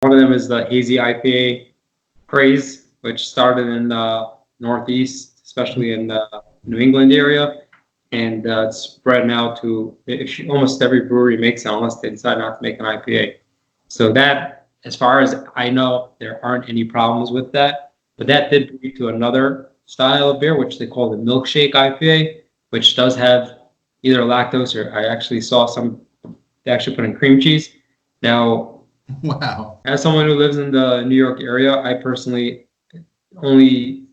One of them is the hazy IPA craze, which started in the Northeast, especially in the New England area, and it's spread now to almost every brewery makes it, unless they decide not to make an IPA. So that, as far as I know, there aren't any problems with that. But that did lead to another style of beer, which they call the milkshake IPA, which does have either lactose or I actually saw some they actually put in cream cheese. Now, wow. As someone who lives in the New York area, I personally only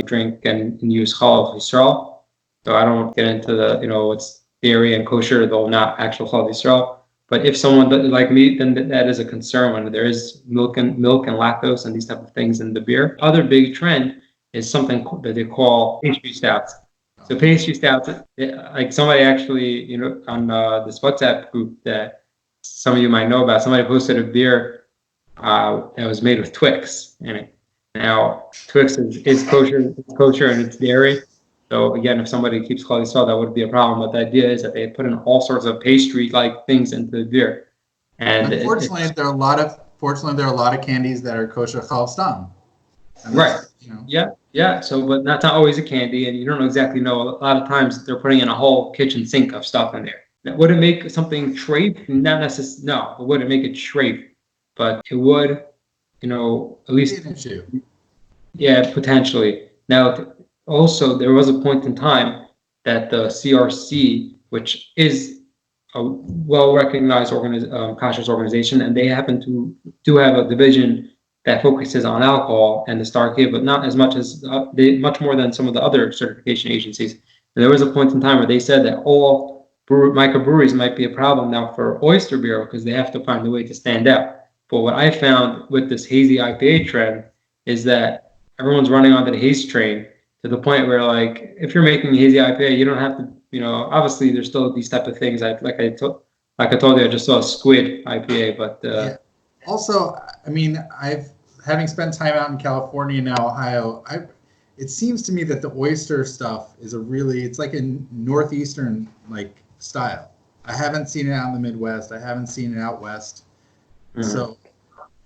drink and use Chalav Yisrael. So I don't get into the what's dairy and kosher, though not actual Chalav Yisrael. But if someone like me, then that is a concern when there is milk and lactose and these type of things in the beer. Other big trend is something that they call pastry stouts. So pastry stouts, like somebody actually, on this WhatsApp group that some of you might know about, somebody posted a beer that was made with Twix in it. Now, Twix is kosher and it's dairy. So again, if somebody keeps cholesterol, that would be a problem. But the idea is that they put in all sorts of pastry-like things into the beer. And unfortunately, there are a lot of candies that are kosher chalav stam. Right. Yeah. So, but that's not always a candy, and you don't exactly know. A lot of times, they're putting in a whole kitchen sink of stuff in there. Now, would it make something treif? Not necessarily. No, it wouldn't make it treif, but it would, at least. Yeah, potentially. Now, also, there was a point in time that the CRC, which is a well-recognized kashrus organization, and they happen to do have a division that focuses on alcohol and the Star K, but not as much as much more than some of the other certification agencies. And there was a point in time where they said that all microbreweries might be a problem now for oyster beer because they have to find a way to stand out. But what I found with this hazy IPA trend is that everyone's running onto the haze train to the point where, like, if you're making hazy IPA, you don't have to, obviously there's still these type of things. I told you, I just saw a squid IPA, but yeah. Also, I mean, having spent time out in California and now Ohio, it seems to me that the oyster stuff is it's like a northeastern like style. I haven't seen it out in the Midwest. I haven't seen it out west. Mm-hmm. So,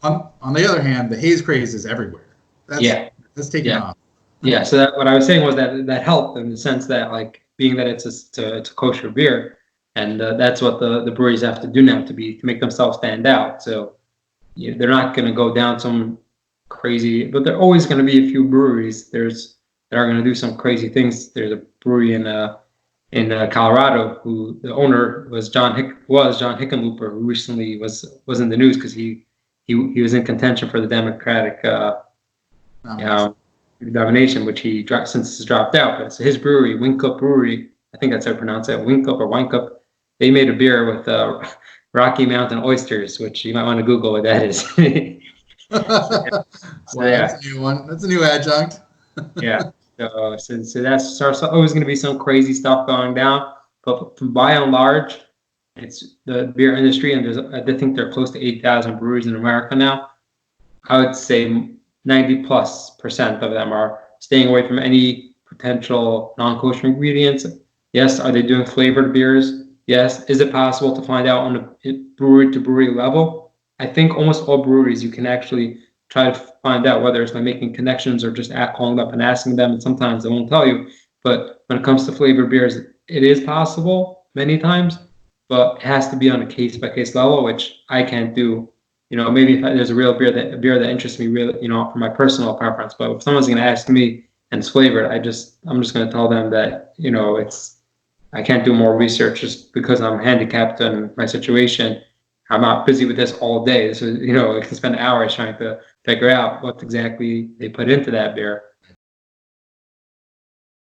on the other hand, the haze craze is everywhere. That's taking off. Yeah. So what I was saying was that helped in the sense that, like, being that it's a kosher beer, and that's what the breweries have to do now to make themselves stand out. So they're not going to go down some crazy, but there are always going to be a few breweries that are going to do some crazy things. There's a brewery in Colorado who the owner was John Hickenlooper, who recently was in the news because he was in contention for the Democratic nomination, which he since has dropped out. But it's his brewery, Winkup Brewery. I think that's how you pronounce it, Winkup or Winekup. They made a beer with Rocky Mountain oysters, which you might want to Google what that is. That's a new one. That's a new adjunct. Yeah. So that's always going to be some crazy stuff going down. But by and large, it's the beer industry, and I think there are close to 8,000 breweries in America now. I would say 90+% of them are staying away from any potential non-kosher ingredients. Yes, are they doing flavored beers? Yes. Is it possible to find out on a brewery-to-brewery level? I think almost all breweries you can actually try to find out, whether it's by making connections or just calling up and asking them, and sometimes they won't tell you. But when it comes to flavored beers, it is possible many times, but it has to be on a case-by-case level, which I can't do. Maybe if there's a beer that interests me, really, for my personal preference. But if someone's going to ask me and it's flavored, I'm just going to tell them that I can't do more research just because I'm handicapped in my situation. I'm not busy with this all day. So I can spend hours trying to figure out what exactly they put into that beer.